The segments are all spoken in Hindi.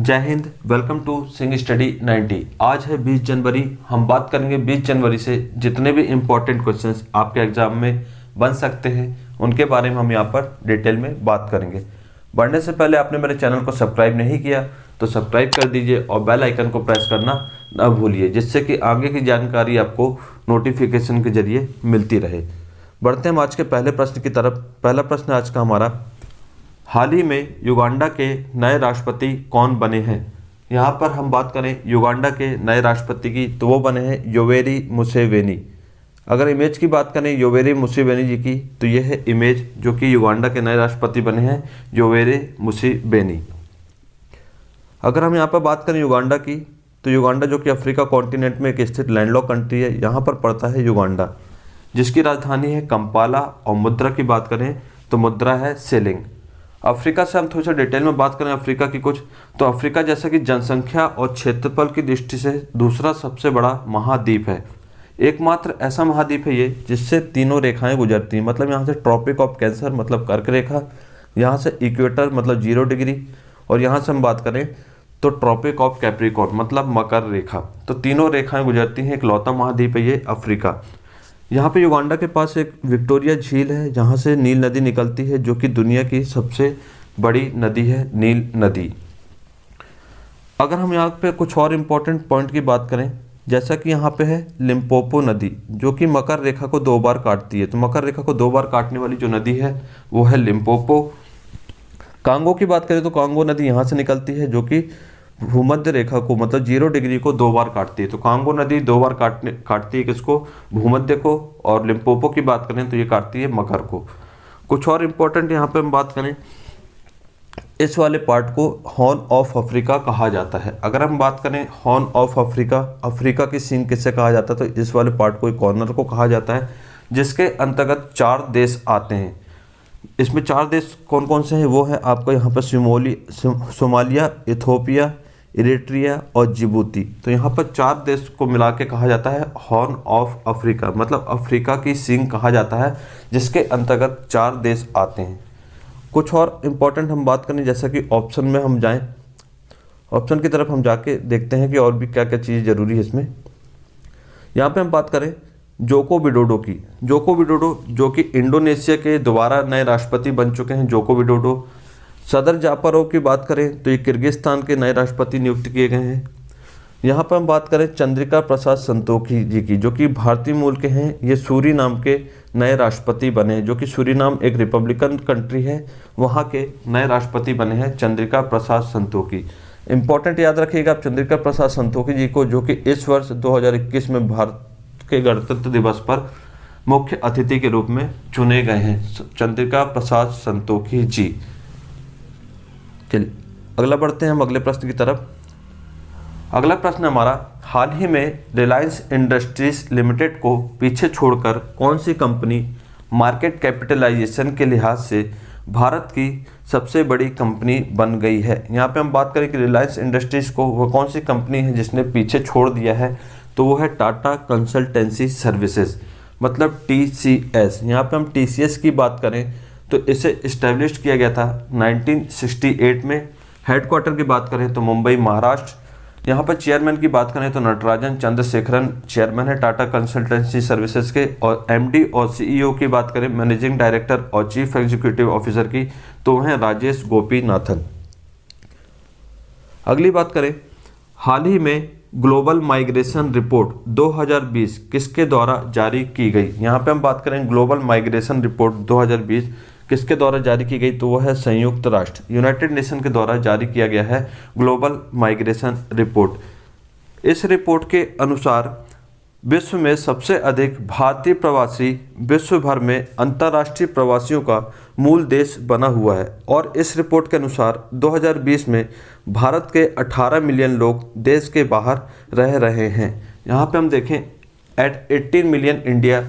जय Hind. Welcome to Singh study 90। आज है 20 जनवरी। हम बात करेंगे 20 जनवरी से जितने भी इम्पोर्टेंट क्वेश्चंस आपके एग्जाम में बन सकते हैं उनके बारे में हम यहाँ पर डिटेल में बात करेंगे। बढ़ने से पहले आपने मेरे चैनल को सब्सक्राइब नहीं किया तो सब्सक्राइब कर दीजिए और बेल आइकन को प्रेस करना न भूलिए, जिससे कि आगे की जानकारी आपको नोटिफिकेशन के जरिए मिलती रहे। बढ़ते हैं आज के पहले प्रश्न की तरफ। पहला प्रश्न आज का हमारा, हाल ही में युगांडा के नए राष्ट्रपति कौन बने हैं। यहाँ पर हम बात करें युगांडा के नए राष्ट्रपति की तो वो बने हैं योवेरी मुसेवेनी। अगर इमेज की बात करें योवेरी मुसेवेनी जी की तो यह है इमेज जो कि युगांडा के नए राष्ट्रपति बने हैं, योवेरी मुसेवेनी। अगर हम यहाँ पर बात करें युगांडा की तो युगांडा जो कि अफ्रीका कॉन्टिनेंट में एक स्थित लैंडलॉक कंट्री है, यहाँ पर पड़ता है युगांडा, जिसकी राजधानी है कंपाला। और मुद्रा की बात करें तो मुद्रा है सेलिंग। अफ्रीका से हम थोड़ा सा डिटेल में बात करें अफ्रीका की कुछ, तो अफ्रीका जैसा कि जनसंख्या और क्षेत्रफल की दृष्टि से दूसरा सबसे बड़ा महाद्वीप है। एकमात्र ऐसा महाद्वीप है ये जिससे तीनों रेखाएं गुजरती हैं। मतलब यहाँ से ट्रॉपिक ऑफ कैंसर मतलब कर्क रेखा, यहाँ से इक्वेटर मतलब 0 डिग्री, और यहाँ से हम बात करें तो ट्रॉपिक ऑफ कैप्रिकॉर्न मतलब मकर रेखा। तो तीनों रेखाएं गुजरती हैं, इकलौता महाद्वीप है ये अफ्रीका। यहाँ पे युगांडा के पास एक विक्टोरिया झील है जहाँ से नील नदी निकलती है, जो कि दुनिया की सबसे बड़ी नदी है, नील नदी। अगर हम यहाँ पे कुछ और इम्पोर्टेंट पॉइंट की बात करें, जैसा कि यहाँ पे है लिम्पोपो नदी जो कि मकर रेखा को 2 बार काटती है। तो मकर रेखा को 2 बार काटने वाली जो नदी है वो है लिम्पोपो। कांगो की बात करें तो कांगो नदी यहाँ से निकलती है जो कि भूमध्य रेखा को मतलब 0 डिग्री को 2 बार काटती है। तो कांगो नदी 2 बार काटती है किसको, भूमध्य को। और लिम्पोपो की बात करें तो ये काटती है मकर को। कुछ और इम्पोर्टेंट यहाँ पे हम बात करें, इस वाले पार्ट को हॉर्न ऑफ अफ्रीका कहा जाता है। अगर हम बात करें हॉर्न ऑफ अफ्रीका, अफ्रीका की सींग किससे कहा जाता है, तो इस वाले पार्ट को, कॉर्नर को कहा जाता है, जिसके अंतर्गत 4 देश आते हैं। इसमें 4 देश कौन कौन से हैं वो है आपको यहाँ पर सोमालिया, इथोपिया, इरिट्रिया और जिबूती। तो यहाँ पर 4 देश को मिला के कहा जाता है हॉर्न ऑफ अफ्रीका, मतलब अफ्रीका की सींग कहा जाता है, जिसके अंतर्गत 4 देश आते हैं। कुछ और इम्पोर्टेंट हम बात करें, जैसा कि ऑप्शन में हम जाएं, ऑप्शन की तरफ हम जाके देखते हैं कि और भी क्या क्या चीज़ ज़रूरी है इसमें। यहाँ पे हम बात करें जोको विडोडो की। जोको विडोडो जो कि इंडोनेशिया के दोबारा नए राष्ट्रपति बन चुके हैं, जोको विडोडो। सदर जापारोव की बात करें तो ये किर्गिस्तान के नए राष्ट्रपति नियुक्त किए गए हैं। यहाँ पर हम बात करें चंद्रिका प्रसाद संतोखी जी की, जो कि भारतीय मूल के हैं। ये सूरीनाम के नए राष्ट्रपति बने हैं, जो कि सूरीनाम एक रिपब्लिकन कंट्री है, वहाँ के नए राष्ट्रपति बने हैं चंद्रिका प्रसाद संतोखी। इंपॉर्टेंट याद रखिएगा आप चंद्रिका प्रसाद संतोखी जी को, जो कि इस वर्ष 2021 में भारत के गणतंत्र दिवस पर मुख्य अतिथि के रूप में चुने गए हैं, चंद्रिका प्रसाद संतोखी जी। चलिए अगला बढ़ते हैं हम अगले प्रश्न की तरफ। अगला प्रश्न हमारा, हाल ही में रिलायंस इंडस्ट्रीज लिमिटेड को पीछे छोड़कर कौन सी कंपनी मार्केट कैपिटलाइजेशन के लिहाज से भारत की सबसे बड़ी कंपनी बन गई है। यहाँ पे हम बात करें कि रिलायंस इंडस्ट्रीज को वो कौन सी कंपनी है जिसने पीछे छोड़ दिया है, तो वो है टाटा कंसल्टेंसी सर्विसेज मतलब TCS। यहाँ पे हम TCS की बात करें तो इसे इस्टेब्लिश किया गया था 1968 में। हेडक्वार्टर की बात करें तो मुंबई महाराष्ट्र। यहाँ पर चेयरमैन की बात करें तो नटराजन चंद्रशेखरन चेयरमैन है टाटा कंसल्टेंसी सर्विसेज के। और MD और CEO की बात करें, मैनेजिंग डायरेक्टर और चीफ एग्जीक्यूटिव ऑफिसर की, तो वह हैं राजेश गोपीनाथन। अगली बात करें, हाल ही में ग्लोबल माइग्रेशन रिपोर्ट 2020 किसके द्वारा जारी की गई। यहाँ पे हम बात करें ग्लोबल माइग्रेशन रिपोर्ट 2020 किसके द्वारा जारी की गई, तो वह है संयुक्त राष्ट्र यूनाइटेड नेशन के द्वारा जारी किया गया है ग्लोबल माइग्रेशन रिपोर्ट। इस रिपोर्ट के अनुसार विश्व में सबसे अधिक भारतीय प्रवासी विश्व भर में अंतर्राष्ट्रीय प्रवासियों का मूल देश बना हुआ है। और इस रिपोर्ट के अनुसार 2020 में भारत के 18 मिलियन लोग देश के बाहर रह रहे हैं। यहाँ पे हम देखें, at 18 million India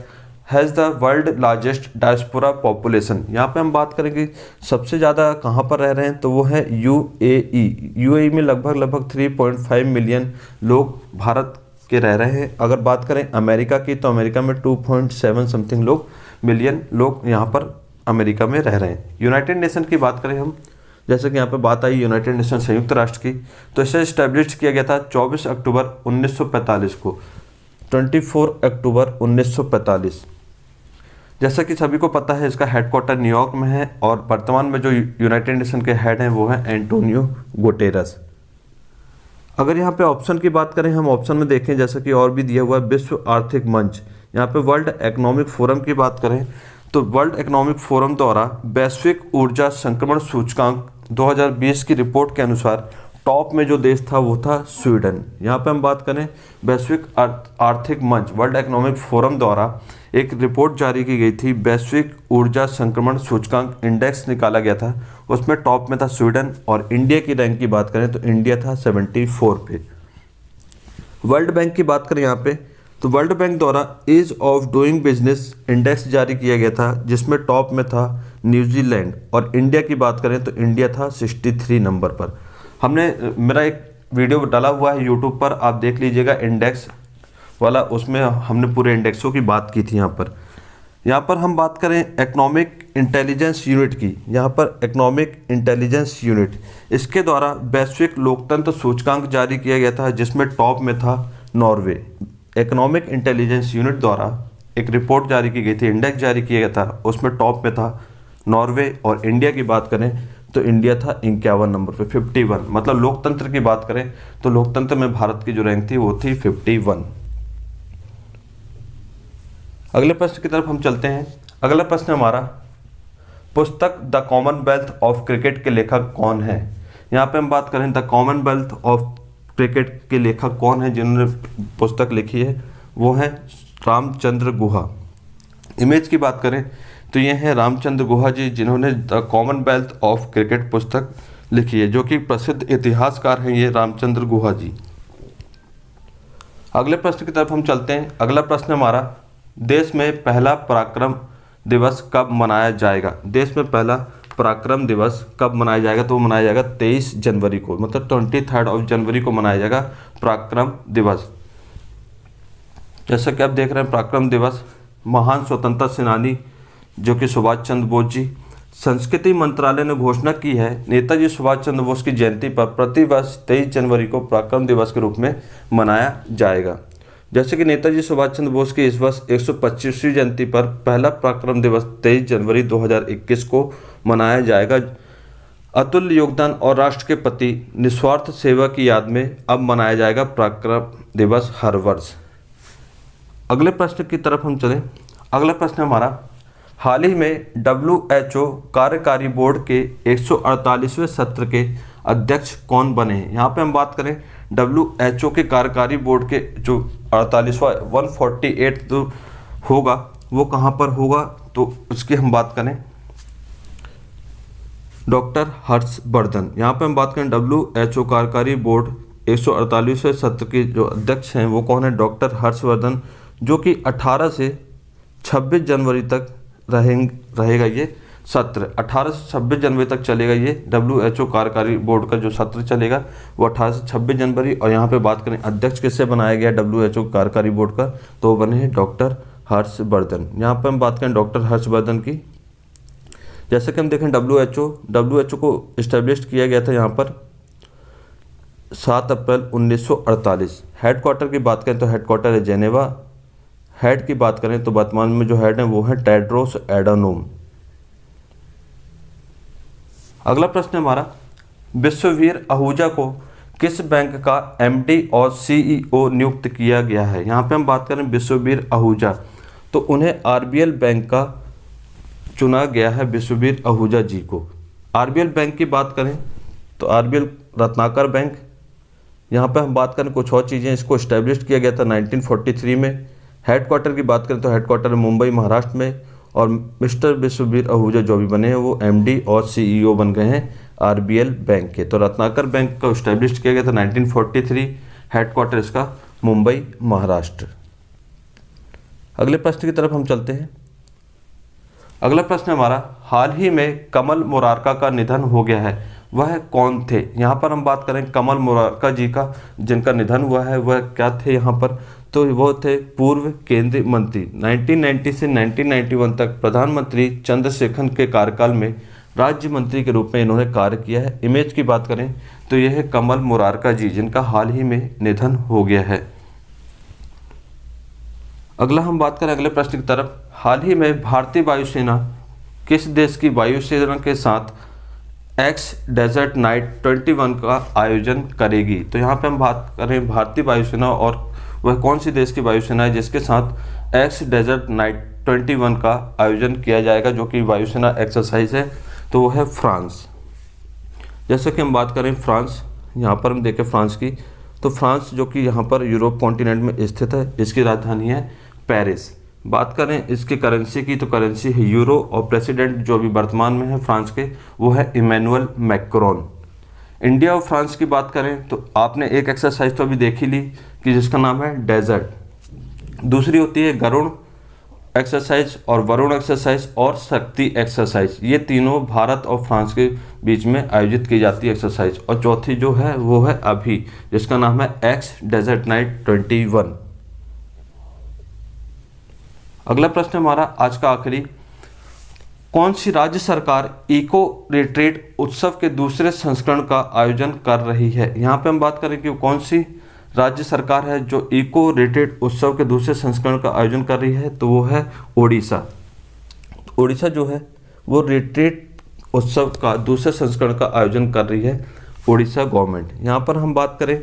has the world largest diaspora population. यहाँ पे हम बात करेंगे सबसे ज़्यादा कहाँ पर रह रहे हैं, तो वो है UAE में लगभग 3.5 मिलियन लोग भारत के रह रहे हैं। अगर बात करें अमेरिका की तो अमेरिका में 2.7 समथिंग मिलियन लोग यहाँ पर अमेरिका में रह रहे हैं। यूनाइटेड नेशन की बात करें हम जैसे कि यहाँ पे बात आई यूनाइटेड नेशन संयुक्त राष्ट्र की, तो इसे इस्टेब्लिश किया गया था 24 अक्टूबर 1945 को, 24 अक्टूबर 1945। जैसा कि सभी को पता है इसका हेडक्वार्टर न्यूयॉर्क में है और वर्तमान में जो यूनाइटेड नेशन के हेड हैं वो हैं एंटोनियो गुटेरस। अगर यहाँ पे ऑप्शन की बात करें, हम ऑप्शन में देखें जैसा कि और भी दिया हुआ है विश्व आर्थिक मंच, यहाँ पे वर्ल्ड इकोनॉमिक फोरम की बात करें तो वर्ल्ड इकोनॉमिक फोरम द्वारा वैश्विक ऊर्जा संक्रमण सूचकांक 2020 की रिपोर्ट के अनुसार टॉप में जो देश था वो था स्वीडन। यहाँ पे हम बात करें वैश्विक आर्थिक मंच वर्ल्ड इकोनॉमिक फोरम द्वारा एक रिपोर्ट जारी की गई थी, वैश्विक ऊर्जा संक्रमण सूचकांक इंडेक्स निकाला गया था, उसमें टॉप में था स्वीडन और इंडिया की रैंक की बात करें तो इंडिया था 74 पे। वर्ल्ड बैंक की बात करें यहाँ पे तो वर्ल्ड बैंक द्वारा ease of doing business index जारी किया गया था जिसमें टॉप में था न्यूजीलैंड और इंडिया की बात करें तो इंडिया था 63 नंबर पर। हमने मेरा एक वीडियो डाला हुआ है यूट्यूब पर, आप देख लीजिएगा इंडेक्स वाला, उसमें हमने पूरे इंडेक्सों की बात की थी। यहाँ पर हम बात करें इकोनॉमिक इंटेलिजेंस यूनिट की, यहाँ पर इकोनॉमिक इंटेलिजेंस यूनिट इसके द्वारा वैश्विक लोकतंत्र सूचकांक जारी किया गया था जिसमें टॉप में था नॉर्वे। इकोनॉमिक इंटेलिजेंस यूनिट द्वारा एक रिपोर्ट जारी की गई थी, इंडेक्स जारी किया गया था, उसमें टॉप में था नॉर्वे और इंडिया की बात करें तो इंडिया था 51 नंबर पे, 51। मतलब लोकतंत्र की बात करें तो लोकतंत्र में भारत की जो रैंक थी वो थी 51। अगले प्रश्न की तरफ हम चलते हैं। अगला प्रश्न हमारा पुस्तक द कॉमनवेल्थ ऑफ क्रिकेट के लेखक कौन है। यहाँ पे हम बात करें द कॉमनवेल्थ ऑफ क्रिकेट के लेखक कौन है जिन्होंने पुस्तक लिखी है, वो है रामचंद्र गुहा। इमेज की बात करें तो ये हैं रामचंद्र गुहा जी जिन्होंने द कॉमनवेल्थ ऑफ क्रिकेट पुस्तक लिखी है, जो कि प्रसिद्ध इतिहासकार हैं ये रामचंद्र गुहा जी। अगले प्रश्न की तरफ हम चलते हैं। अगला प्रश्न हमारा देश में पहला पराक्रम दिवस कब मनाया जाएगा। देश में पहला पराक्रम दिवस कब मनाया जाएगा, तो वो मनाया जाएगा 23 जनवरी को, मतलब 23 जनवरी को मनाया जाएगा पराक्रम दिवस। जैसा कि आप देख रहे हैं पराक्रम दिवस महान स्वतंत्रता सेनानी जो कि सुभाष चंद्र बोस जी, संस्कृति मंत्रालय ने घोषणा की है नेताजी सुभाष चंद्र बोस की जयंती पर प्रतिवर्ष 23 जनवरी को पराक्रम दिवस के रूप में मनाया जाएगा। जैसे कि नेताजी सुभाष चंद्र बोस की इस वर्ष 125वीं जयंती पर पहला पराक्रम दिवस 23 जनवरी 2021 को मनाया जाएगा। अतुल्य योगदान और राष्ट्र के प्रति निस्वार्थ सेवा की याद में अब मनाया जाएगा पराक्रम दिवस हर वर्ष। अगले प्रश्न की तरफ हम चलें। अगला प्रश्न हमारा हाल ही में WHO कार्यकारी बोर्ड के 148वें सत्र के अध्यक्ष कौन बने हैं। यहाँ पे हम बात करें WHO के कार्यकारी बोर्ड के जो 48वां 148 जो होगा वो कहाँ पर होगा, तो उसकी हम बात करें डॉक्टर हर्षवर्धन। यहाँ पे हम बात करें WHO कार्यकारी बोर्ड 148वें सत्र के जो अध्यक्ष हैं वो कौन है, डॉक्टर हर्षवर्धन, जो कि 18 से 26 जनवरी तक रहेगा ये सत्र। 18 से 26 जनवरी तक चलेगा ये WHO कार्यकारी बोर्ड का जो सत्र चलेगा वो 18 से 26 जनवरी। और यहाँ पे बात करें अध्यक्ष किससे बनाया गया WHO कार्यकारी बोर्ड का, तो वो बने हैं डॉक्टर हर्षवर्धन। यहाँ पे हम बात करें डॉक्टर हर्षवर्धन की, जैसे कि हम देखें WHO को इस्टेब्लिश किया गया था यहाँ पर 7 अप्रैल 1948। हेडक्वार्टर की बात करें तो हेडक्वार्टर है जेनेवा। हेड की बात करें तो वर्तमान में जो हेड है वो है टेड्रोस एडानोम। अगला प्रश्न हमारा विश्ववीर आहूजा को किस बैंक का MD और CEO नियुक्त किया गया है। यहाँ पे हम बात करें विश्ववीर आहूजा तो उन्हें RBL बैंक का चुना गया है, विश्ववीर आहूजा जी को। RBL बैंक की बात करें तो RBL रत्नाकर बैंक। यहाँ पे हम बात करें कुछ और चीज़ें, इसको इस्टेब्लिश किया गया था 1943 में। हेडक्वार्टर की बात करें तो हेडक्वार्टर मुंबई महाराष्ट्र में। और मिस्टर विश्ववीर आहूजा जो भी बने हैं वो MD और CEO बन गए हैं RBL बैंक के। तो रत्नाकर बैंक का इस्टेब्लिश किया गया था 1943, हेडक्वार्टर इसका मुंबई महाराष्ट्र। अगले प्रश्न की तरफ हम चलते हैं। अगला प्रश्न हमारा हाल ही में कमल मुरारका का निधन हो गया है, वह कौन थे। यहाँ पर हम बात करें कमल मुरारका जी का, जिनका निधन हुआ है वह क्या थे यहाँ पर, तो वो थे पूर्व केंद्रीय मंत्री। 1990 से 1991 तक प्रधानमंत्री चंद्रशेखर के कार्यकाल में राज्य मंत्री के रूप में इन्होंने कार्य किया है। इमेज की बात करें तो यह है कमल मुरारका जी, जिनका हाल ही में निधन हो गया है। अगला हम बात करें अगले प्रश्न की तरफ। हाल ही में भारतीय वायुसेना किस देश की वायुसेना के साथ एक्स डेजर्ट नाइट 21 का आयोजन करेगी? तो यहाँ पे हम बात करें भारतीय वायुसेना और वह कौन सी देश की वायुसेना है जिसके साथ एक्स डेजर्ट नाइट 21 का आयोजन किया जाएगा, जो कि वायुसेना एक्सरसाइज है, तो वो है फ्रांस। जैसे कि हम बात करें फ्रांस, यहाँ पर हम देखें फ्रांस की, तो फ्रांस जो कि यहाँ पर यूरोप कॉन्टिनेंट में स्थित है, इसकी राजधानी है पेरिस। बात करें इसकी करेंसी की तो करेंसी है यूरो, और प्रेसिडेंट जो अभी वर्तमान में है फ्रांस के वो है इमैनुअल मैक्रोन। इंडिया और फ्रांस की बात करें तो आपने एक एक्सरसाइज तो अभी देख ही ली कि जिसका नाम है डेजर्ट, दूसरी होती है गरुड़ एक्सरसाइज और वरुण एक्सरसाइज और शक्ति एक्सरसाइज। ये तीनों भारत और फ्रांस के बीच में आयोजित की जाती है एक्सरसाइज, और चौथी जो है वो है अभी, जिसका नाम है एक्स डेजर्ट नाइट 21। अगला प्रश्न हमारा आज का आखिरी, कौन सी राज्य सरकार इको रिट्रीट उत्सव के दूसरे संस्करण का आयोजन कर रही है? यहाँ पे हम बात करें कि कौन सी राज्य सरकार है जो इको रिट्रीट उत्सव के दूसरे संस्करण का आयोजन कर रही है, तो वो है ओडिशा। ओडिशा जो है वो रिट्रीट उत्सव का दूसरे संस्करण का आयोजन कर रही है, ओडिशा गवर्नमेंट। यहाँ पर हम बात करें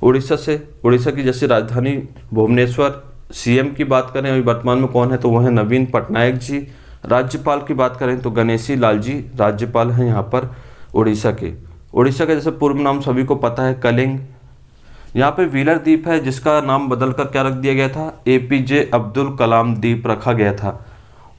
ओडिशा से, ओडिशा की जैसे राजधानी भुवनेश्वर, सीएम की बात करें अभी वर्तमान में कौन है तो वह है नवीन पटनायक जी। राज्यपाल की बात करें तो गणेशी लाल जी राज्यपाल हैं यहाँ पर उड़ीसा के। उड़ीसा का जैसे पूर्व नाम सभी को पता है कलिंग। यहाँ पे व्हीलर द्वीप है जिसका नाम बदलकर क्या रख दिया गया था, एपीजे अब्दुल कलाम द्वीप रखा गया था।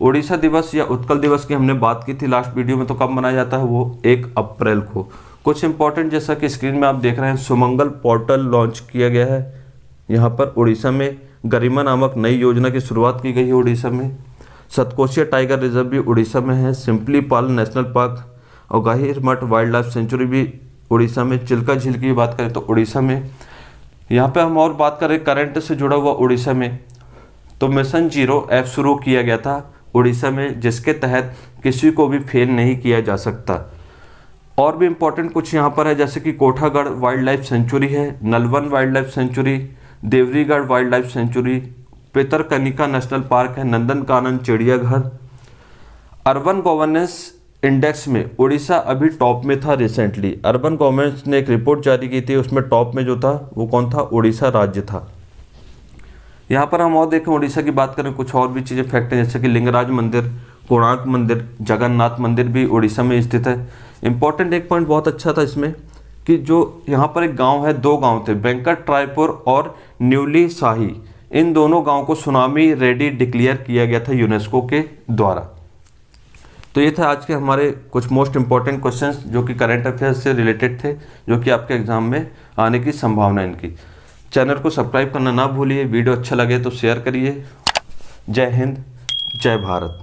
उड़ीसा दिवस या उत्कल दिवस की हमने बात की थी लास्ट वीडियो में, तो कब मनाया जाता है, वो 1 अप्रैल को। कुछ इंपॉर्टेंट जैसा कि स्क्रीन में आप देख रहे हैं, सुमंगल पोर्टल लॉन्च किया गया है यहाँ पर उड़ीसा में। गरिमा नामक नई योजना की शुरुआत की गई है उड़ीसा में। सतकोशिया टाइगर रिजर्व भी उड़ीसा में है। सिंपली पाल नेशनल पार्क और गाहिर मठ वाइल्ड लाइफ सेंचुरी भी उड़ीसा में। चिल्का झील की बात करें तो उड़ीसा में। यहाँ पे हम और बात करें करंट से जुड़ा हुआ उड़ीसा में, तो मिशन 0F शुरू किया गया था उड़ीसा में, जिसके तहत किसी को भी फेल नहीं किया जा सकता। और भी इम्पोर्टेंट कुछ यहाँ पर है जैसे कि कोठागढ़ वाइल्ड लाइफ सेंचुरी है, Nalban wildlife sanctuary, Debrigarh wildlife sanctuary, Bhitarkanika national park है, नंदनकानन चिड़ियाघर। अर्बन गवर्नेंस इंडेक्स में उड़ीसा अभी टॉप में था रिसेंटली। अर्बन गवर्नेंस ने एक रिपोर्ट जारी की थी, उसमें टॉप में जो था वो कौन था, उड़ीसा राज्य था। यहाँ पर हम और देखें उड़ीसा की बात करें, कुछ और भी चीज़ें फैक्ट हैं जैसे कि लिंगराज मंदिर, कोणार्क मंदिर, जगन्नाथ मंदिर भी उड़ीसा में स्थित है। इंपॉर्टेंट एक पॉइंट बहुत अच्छा था इसमें कि जो यहाँ पर एक गांव है, 2 गांव थे, वेंकट ट्रायपुर और न्यूली शाही। इन दोनों गांव को सुनामी रेडी डिक्लेयर किया गया था यूनेस्को के द्वारा। तो ये था आज के हमारे कुछ मोस्ट इंपॉर्टेंट क्वेश्चंस जो कि करंट अफेयर्स से रिलेटेड थे, जो कि आपके एग्जाम में आने की संभावना इनकी। चैनल को सब्सक्राइब करना ना भूलिए, वीडियो अच्छा लगे तो शेयर करिए। जय हिंद, जय भारत।